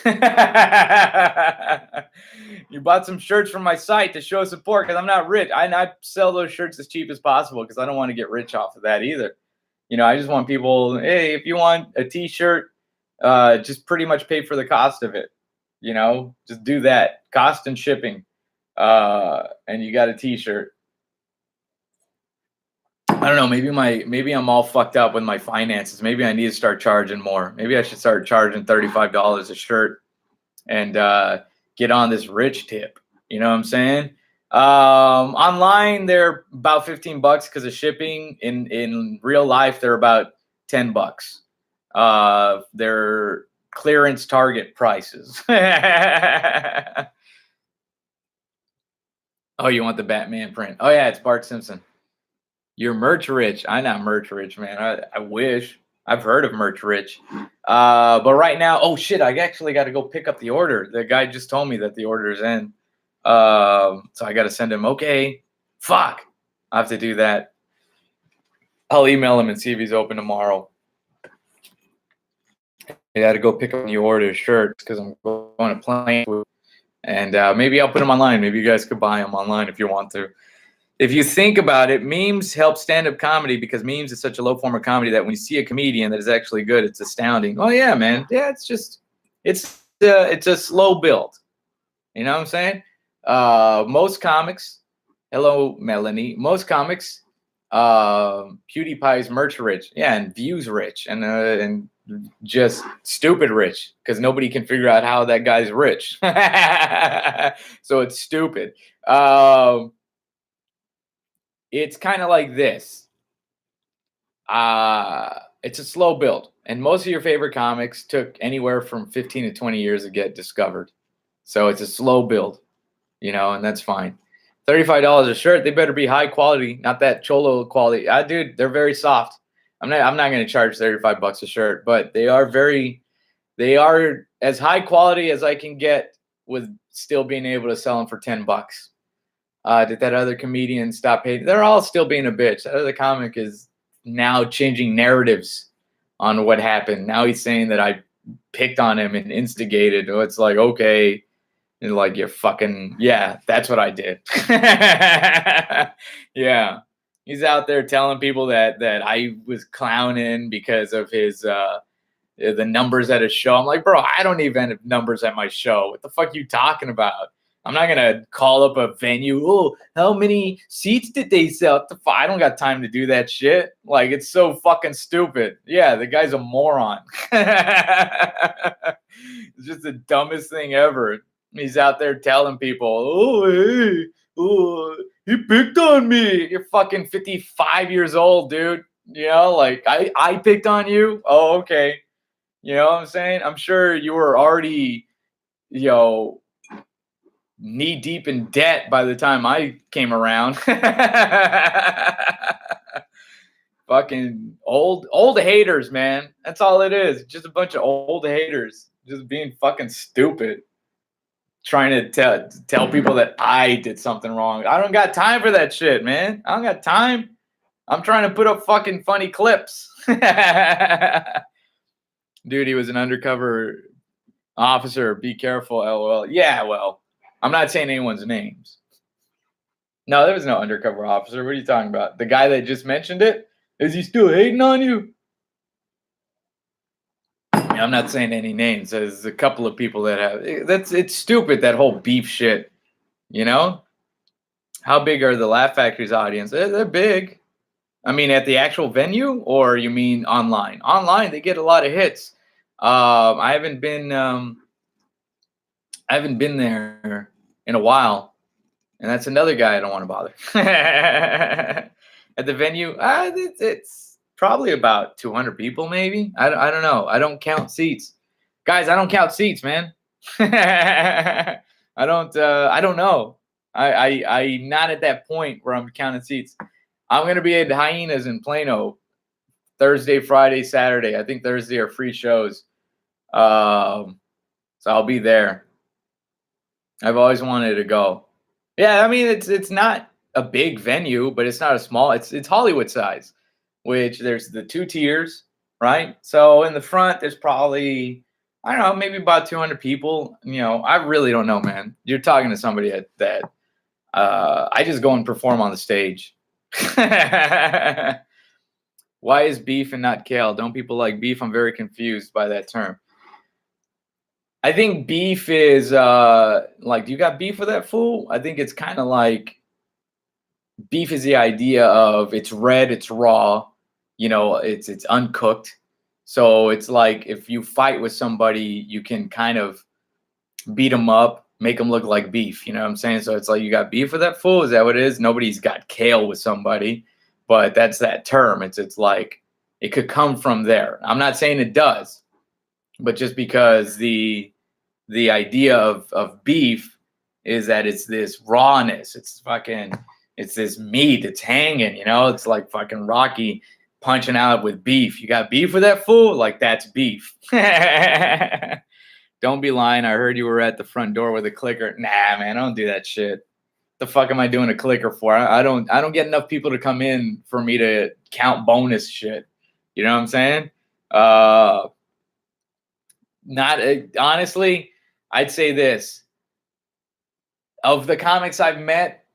You bought some shirts from my site to show support because I'm not rich. I sell those shirts as cheap as possible because I don't want to get rich off of that either. You know, I just want people, hey, if you want a t-shirt, just pretty much pay for the cost of it. You know, just do that. Cost and shipping. And you got a t-shirt. I don't know. Maybe I'm all fucked up with my finances. Maybe I need to start charging more. Maybe I should start charging $35 a shirt and get on this rich tip. You know what I'm saying? Online they're about $15 because of shipping. In real life they're about $10. They're clearance Target prices. Oh, you want the Batman print? Oh yeah, it's Bart Simpson. You're merch rich. I'm not merch rich, man. I wish. I've heard of merch rich. But right now, oh shit, I actually got to go pick up the order. The guy just told me that the order is in. So I got to send him, okay, fuck. I have to do that. I'll email him and see if he's open tomorrow. I got to go pick up the order shirts because I'm going to plane. And maybe I'll put them online. Maybe you guys could buy them online if you want to. If you think about it, memes help stand-up comedy because memes is such a low form of comedy that when you see a comedian that is actually good, it's astounding. Oh yeah, man. Yeah, it's a slow build. You know what I'm saying? Most comics, hello Melanie. Most comics, PewDiePie's merch rich, yeah, and views rich, and just stupid rich because nobody can figure out how that guy's rich. So it's stupid. It's kind of like this. It's a slow build, and most of your favorite comics took anywhere from 15 to 20 years to get discovered. So it's a slow build, and that's fine. $35 a shirt. They better be high quality, not that cholo quality. Dude, they're very soft. I'm not going to charge $35 a shirt, but they are as high quality as I can get with still being able to sell them for $10. Did that other comedian stop hating? They're all still being a bitch. That other comic is now changing narratives on what happened. Now he's saying that I picked on him and instigated. It's like, okay. And like, you're fucking, yeah, that's what I did. Yeah. He's out there telling people that I was clowning because of his the numbers at his show. I'm like, bro, I don't even have numbers at my show. What the fuck are you talking about? I'm not gonna call up a venue. Oh, how many seats did they sell? I don't got time to do that shit. Like, it's so fucking stupid. Yeah, the guy's a moron. It's just the dumbest thing ever. He's out there telling people, oh, hey, oh, he picked on me. You're fucking 55 years old, dude. Like, I picked on you. Oh, okay. You know what I'm saying? I'm sure you were already, knee deep in debt by the time I came around. Fucking old haters, man. That's all it is. Just a bunch of old haters just being fucking stupid. Trying to tell people that I did something wrong. I don't got time for that shit, man. I don't got time. I'm trying to put up fucking funny clips. Dude, he was an undercover officer. Be careful, LOL. Yeah, well, I'm not saying anyone's names. No, there was no undercover officer. What are you talking about? The guy that just mentioned it? Is he still hating on you? Yeah, I'm not saying any names. There's a couple of people that have. It's stupid, that whole beef shit. How big are the Laugh Factory's audience? They're big. I mean, at the actual venue, or you mean online? Online, they get a lot of hits. I haven't been there in a while, and that's another guy I don't want to bother. At the venue, it's probably about 200 people, maybe. I don't know. I don't count seats, guys. I don't count seats, man. I don't know. I'm not at that point where I'm counting seats. I'm gonna be at Hyenas in Plano Thursday, Friday, Saturday. I think Thursday are free shows. So I'll be there. I've always wanted to go. Yeah, I mean, it's not a big venue, but it's not a small. It's Hollywood size, which there's the 2 tiers, right? So in the front, there's probably, I don't know, maybe about 200 people. I really don't know, man. You're talking to somebody that I just go and perform on the stage. Why is beef and not kale? Don't people like beef? I'm very confused by that term. I think beef is like, do you got beef with that fool? I think it's kind of like, beef is the idea of it's red, it's raw, it's uncooked. So it's like, if you fight with somebody, you can kind of beat them up, make them look like beef. You know what I'm saying? So it's like, you got beef with that fool? Is that what it is? Nobody's got kale with somebody, but that's that term. It's like, it could come from there. I'm not saying it does, but just because the idea of beef is that it's this rawness. It's this meat. It's hanging, it's like fucking Rocky punching out with beef. You got beef with that fool? Like, that's beef. Don't be lying. I heard you were at the front door with a clicker. Nah, man, I don't do that shit. The fuck am I doing a clicker for? I don't get enough people to come in for me to count bonus shit. You know what I'm saying? Not honestly, I'd say this. Of the comics I've met,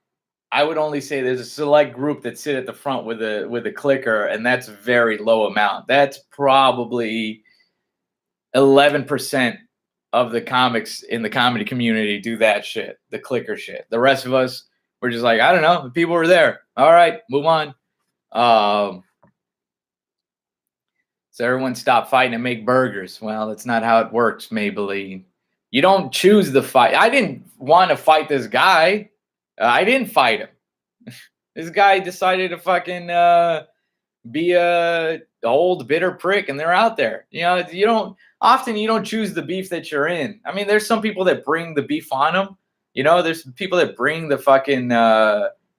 I would only say there's a select group that sit at the front with a clicker, and that's a very low amount. That's probably 11% of the comics in the comedy community do that shit, the clicker shit. The rest of us, we're just like, I don't know. The people were there. All right, move on. So everyone stop fighting and make burgers. Well, that's not how it works, Maybelline. You don't choose the fight. I didn't want to fight this guy. I didn't fight him. This guy decided to fucking be a old bitter prick, and they're out there. You know, you don't choose the beef that you're in. I mean, there's some people that bring the beef on them. You know, there's people that bring the fucking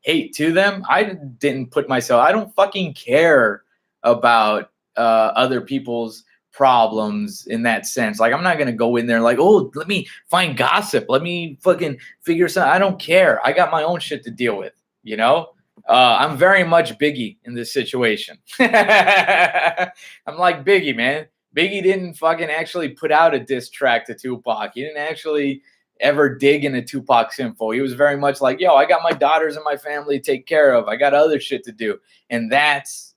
hate to them. I didn't put myself. I don't fucking care about other people's problems in that sense. Like, I'm not gonna go in there like, oh, let me find gossip. Let me fucking figure something. I don't care. I got my own shit to deal with. You know. I'm very much Biggie in this situation. I'm like Biggie, man. Biggie didn't fucking actually put out a diss track to Tupac. He didn't actually ever dig into Tupac's info. He was very much like, yo, I got my daughters and my family to take care of. I got other shit to do. And that's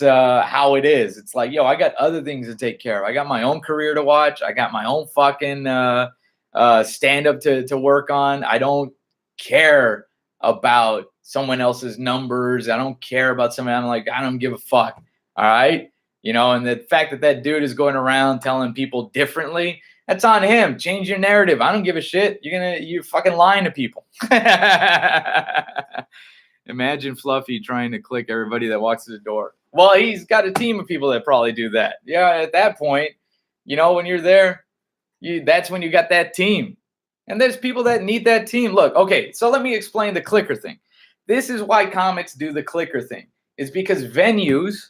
how it is. It's like, yo, I got other things to take care of. I got my own career to watch. I got my own fucking stand-up to work on. I don't care about someone else's numbers. I don't care about somebody. I'm like, I don't give a fuck. All right. You know, and the fact that that dude is going around telling people differently, that's on him. Change your narrative. I don't give a shit. You're fucking lying to people. Imagine Fluffy trying to click everybody that walks through the door. Well, he's got a team of people that probably do that. Yeah. At that point, you know, when you're there, that's when you got that team. And there's people that need that team. Look, okay, so let me explain the clicker thing. This is why comics do the clicker thing. It's because venues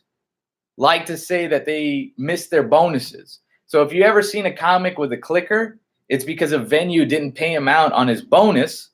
like to say that they missed their bonuses. So if you ever seen a comic with a clicker, it's because a venue didn't pay him out on his bonus.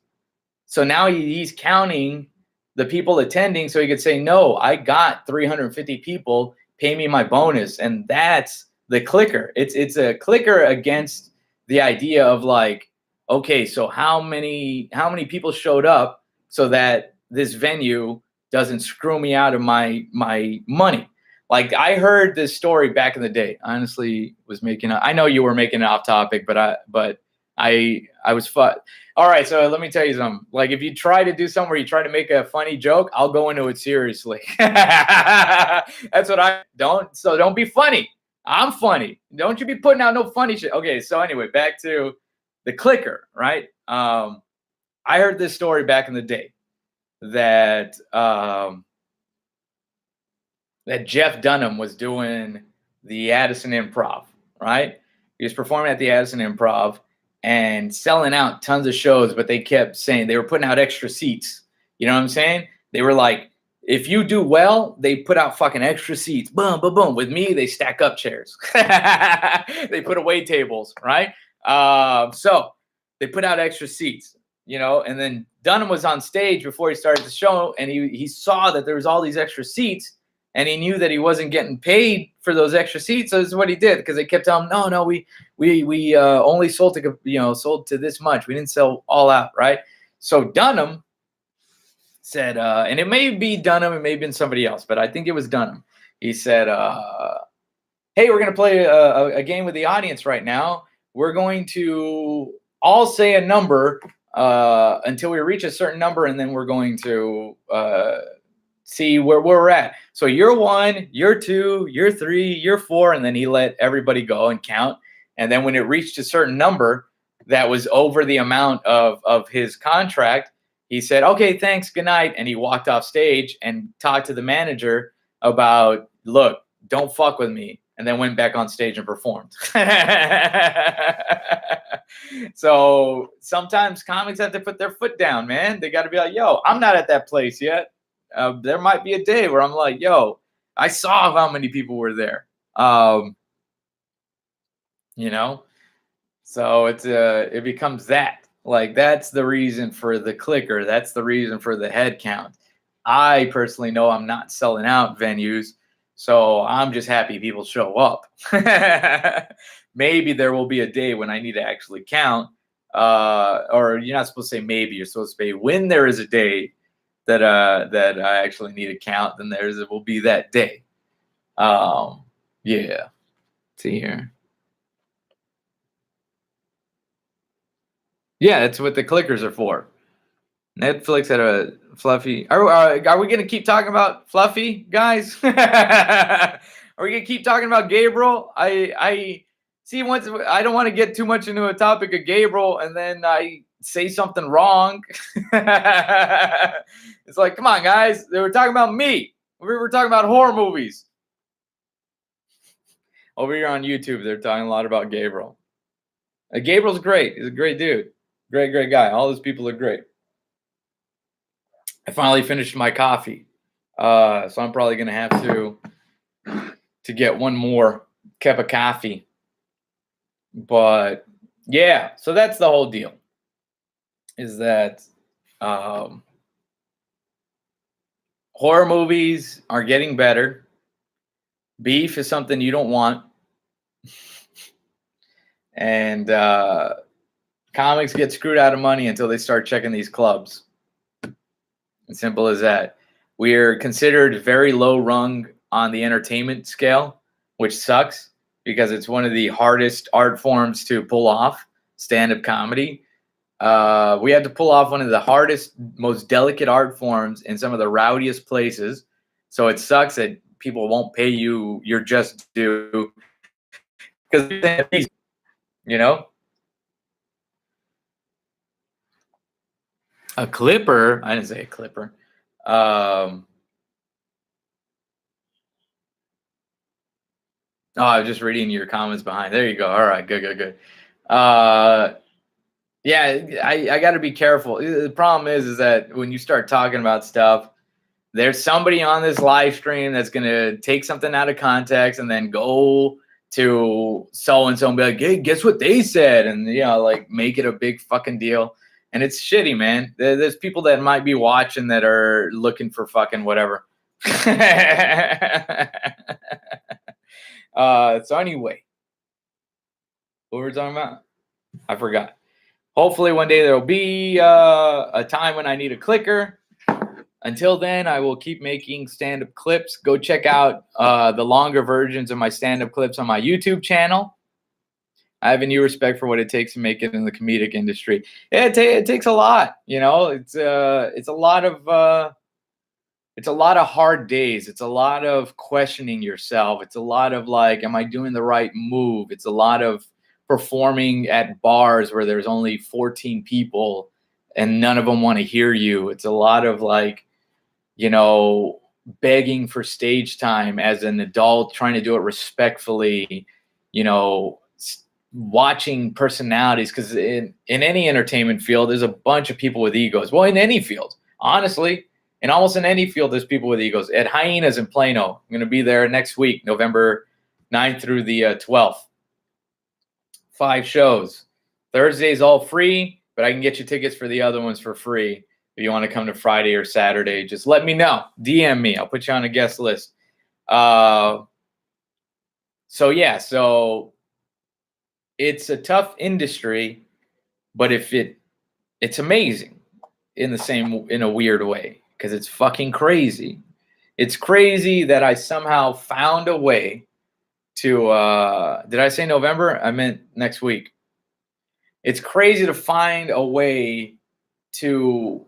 So now he's counting the people attending so he could say, no, I got 350 people, pay me my bonus. And that's the clicker. It's a clicker against the idea of like, okay, so how many people showed up so that this venue doesn't screw me out of my money? Like, I heard this story back in the day. Honestly, I know you were making it off topic, but I was fun. All right, so let me tell you something. Like, if you try to do something where you try to make a funny joke, I'll go into it seriously. That's what I don't. So don't be funny. I'm funny. Don't you be putting out no funny shit. Okay, so anyway, back to the clicker, right? I heard this story back in the day that that Jeff Dunham was doing the Addison Improv, right? He was performing at the Addison Improv and selling out tons of shows, but they kept saying they were putting out extra seats. You know what I'm saying? They were like, if you do well, they put out fucking extra seats. Boom, boom, boom. With me, they stack up chairs. They put away tables, right? So they put out extra seats, you know, and then Dunham was on stage before he started the show, and he saw that there was all these extra seats, and he knew that he wasn't getting paid for those extra seats. So this is what he did, because they kept telling him, no, we only sold to this much. We didn't sell all out, right? So Dunham said, and it may be Dunham, it may have been somebody else, but I think it was Dunham. He said, hey, we're going to play a game with the audience right now. We're going to all say a number until we reach a certain number, and then we're going to see where we're at. So you're 1, you're 2, you're 3, you're 4, and then he let everybody go and count. And then when it reached a certain number that was over the amount of his contract, he said, okay, thanks, good night. And he walked off stage and talked to the manager about, look, don't fuck with me. And then went back on stage and performed. So sometimes comics have to put their foot down, man. They got to be like, yo, I'm not at that place yet. There might be a day where I'm like, yo, I saw how many people were there. You know, so it becomes that. Like, that's the reason for the clicker. That's the reason for the head count. I personally know I'm not selling out venues, so I'm just happy people show up. Maybe there will be a day when I need to actually count, or you're not supposed to say maybe. You're supposed to say when there is a day that I actually need a count, then it will be that day. Yeah. See here. Yeah, that's what the clickers are for. Netflix had a Fluffy. Are we gonna keep talking about Fluffy, guys? Are we gonna keep talking about Gabriel? I see. Once I don't want to get too much into a topic of Gabriel, and then I say something wrong. It's like, come on, guys. They were talking about me. We were talking about horror movies. Over here on YouTube, they're talking a lot about Gabriel. Gabriel's great. He's a great dude. Great guy. All those people are great. I finally finished my coffee, so I'm probably gonna have to get one more cup of coffee. But yeah, so that's the whole deal. Is that horror movies are getting better. Beef is something you don't want, and comics get screwed out of money until they start checking these clubs. As simple as that. We're considered very low rung on the entertainment scale, which sucks because it's one of the hardest art forms to pull off, stand-up comedy. We had to pull off one of the hardest, most delicate art forms in some of the rowdiest places. So it sucks that people won't pay you your just due because, you know, a clipper. I didn't say a clipper. Oh, I was just reading your comments behind. There you go. All right, good. Yeah, I got to be careful. The problem is that when you start talking about stuff, there's somebody on this live stream that's gonna take something out of context and then go to so and so and be like, "Hey, guess what they said?" And like make it a big fucking deal. And it's shitty, man. There's people that might be watching that are looking for fucking whatever. So anyway, what were we talking about? I forgot. Hopefully one day there'll be a time when I need a clicker. Until then, I will keep making stand-up clips. Go check out the longer versions of my stand-up clips on my YouTube channel. I have a new respect for what it takes to make it in the comedic industry. Yeah, it takes a lot. It's a lot of hard days. It's a lot of questioning yourself. It's a lot of like, am I doing the right move? It's a lot of performing at bars where there's only 14 people and none of them want to hear you. It's a lot of like, begging for stage time as an adult, trying to do it respectfully, watching personalities. Because in any entertainment field, there's a bunch of people with egos. Well, in any field, honestly, and almost in any field, there's people with egos. At Hyenas in Plano, I'm going to be there next week, November 9th through the 12th. 5 shows. Thursday's all free, but I can get you tickets for the other ones for free. If you want to come to Friday or Saturday, just let me know. DM me. I'll put you on a guest list. So it's a tough industry, but it's amazing in a weird way because it's fucking crazy. It's crazy that I somehow found a way to did I say November? I meant next week. It's crazy to find a way to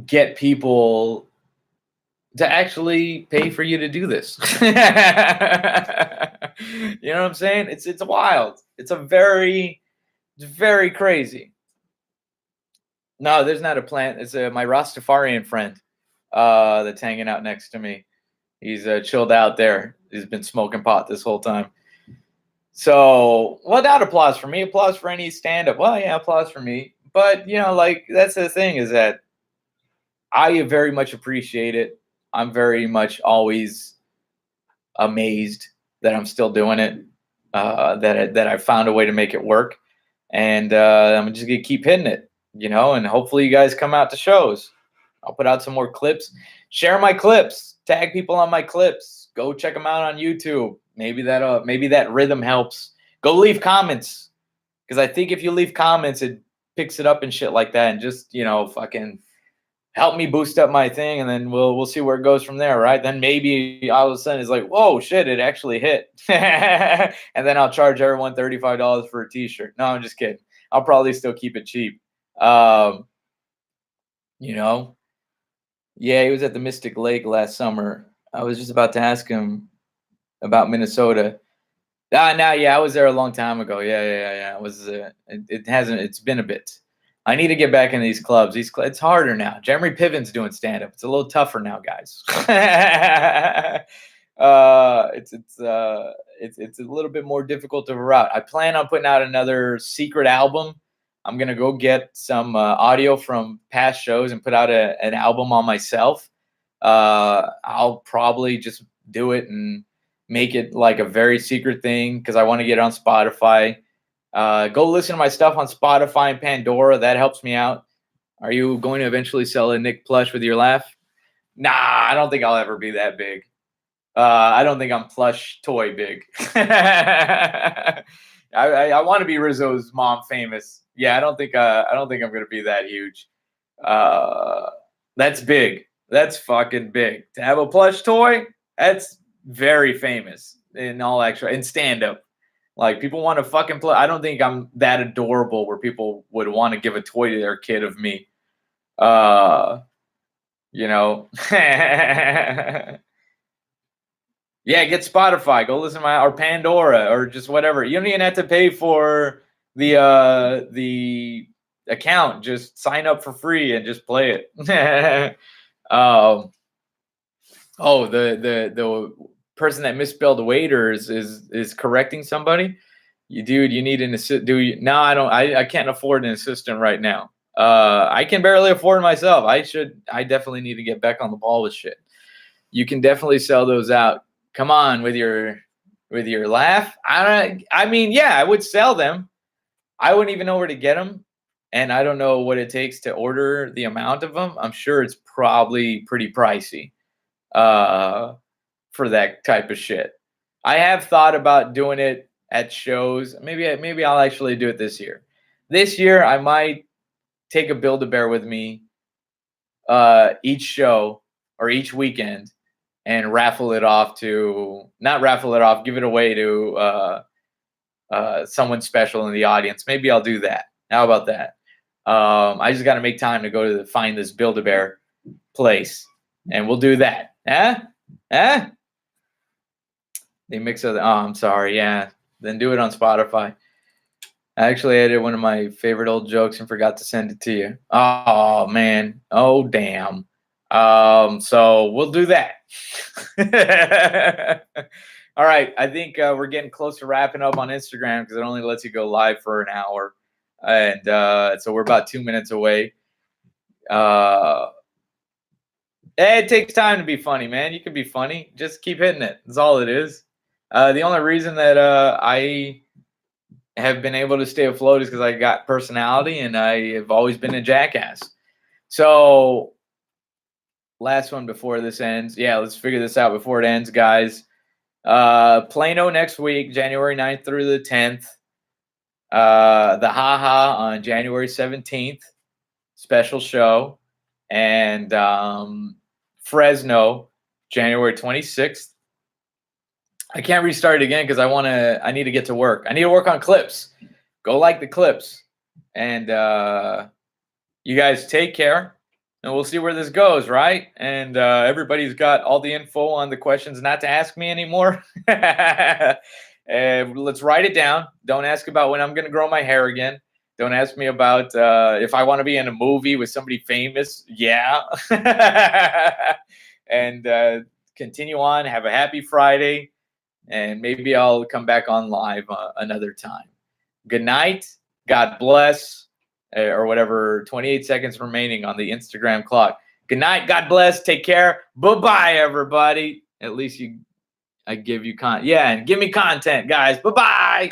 get people to actually pay for you to do this. You know what I'm saying? It's wild. It's very crazy. No, there's not a plant. It's my Rastafarian friend that's hanging out next to me. He's chilled out there. He's been smoking pot this whole time. So, without applause for me, applause for any stand-up. Well, yeah, applause for me. But, that's the thing is that I very much appreciate it. I'm very much always amazed that I'm still doing it, that I found a way to make it work. And I'm just going to keep hitting it, and hopefully you guys come out to shows. I'll put out some more clips. Share my clips. Tag people on my clips. Go check them out on YouTube. Maybe that rhythm helps. Go leave comments, because I think if you leave comments, picks it up and shit like that, and just, you know, fucking help me boost up my thing, and then we'll see where it goes from there, right? Then maybe all of a sudden it's like, whoa, shit, it actually hit. And then I'll charge everyone $35 for a t-shirt. No, I'm just kidding. I'll probably still keep it cheap. You know, yeah, he was at the Mystic Lake last summer. I was just about to ask him about Minnesota. No, yeah, I was there a long time ago. Yeah. It was. It hasn't. It's been a bit. I need to get back in these clubs. It's harder now. Jeremy Piven's doing stand up. It's a little tougher now, guys. It's a little bit more difficult to route. I plan on putting out another secret album. I'm gonna go get some audio from past shows and put out an album on myself. I'll probably just do it and make it like a very secret thing because I want to get it on Spotify. Go listen to my stuff on Spotify and Pandora. That helps me out. Are you going to eventually sell a Nick plush with your laugh? Nah, I don't think I'll ever be that big. I don't think I'm plush toy big. I want to be Rizzo's mom famous. Yeah, I don't think I'm gonna be that huge. That's big. That's fucking big. To have a plush toy, that's very famous in all actual in stand up. Like people want to fucking play. I don't think I'm that adorable where people would want to give a toy to their kid of me. You know. Yeah, get Spotify. Go listen to my or Pandora or just whatever. You don't even have to pay for the account. Just sign up for free and just play it. The person that misspelled waiters is correcting somebody. You need an assistant. No, I don't. I can't afford an assistant right now. I can barely afford myself. I definitely need to get back on the ball with shit. You can definitely sell those out. Come on with your laugh. I mean, yeah, I would sell them. I wouldn't even know where to get them. And I don't know what it takes to order the amount of them. I'm sure it's probably pretty pricey for that type of shit. I have thought about doing it at shows. Maybe I'll actually do it this year. This year, I might take a Build-A-Bear with me each show or each weekend and give it away to someone special in the audience. Maybe I'll do that. How about that? I just got to make time to go to find this Build-A-Bear place, and we'll do that. They mix it. Oh, I'm sorry. Yeah. Then do it on Spotify. I actually added one of my favorite old jokes and forgot to send it to you. Oh, man. Oh, damn. So we'll do that. All right. I think we're getting close to wrapping up on Instagram because it only lets you go live for an hour. And so we're about 2 minutes away. It takes time to be funny, man. You can be funny. Just keep hitting it. That's all it is. The only reason that I have been able to stay afloat is because I got personality and I have always been a jackass. So last one before this ends. Yeah, let's figure this out before it ends, guys. Plano next week, January 9th through the 10th. The Haha on January 17th, special show. And Fresno, January 26th. I can't restart it again because I need to get to work. I need to work on clips. Go like the clips. And you guys take care. And we'll see where this goes, right? And everybody's got all the info on the questions not to ask me anymore. Let's write it down. Don't ask about when I'm going to grow my hair again. Don't ask me about if I want to be in a movie with somebody famous. Yeah. And continue on. Have a happy Friday. And maybe I'll come back on live another time. Good night. God bless. Or whatever, 28 seconds remaining on the Instagram clock. Good night. God bless. Take care. Bye-bye, everybody. At least I give you content. Yeah, and give me content, guys. Bye-bye.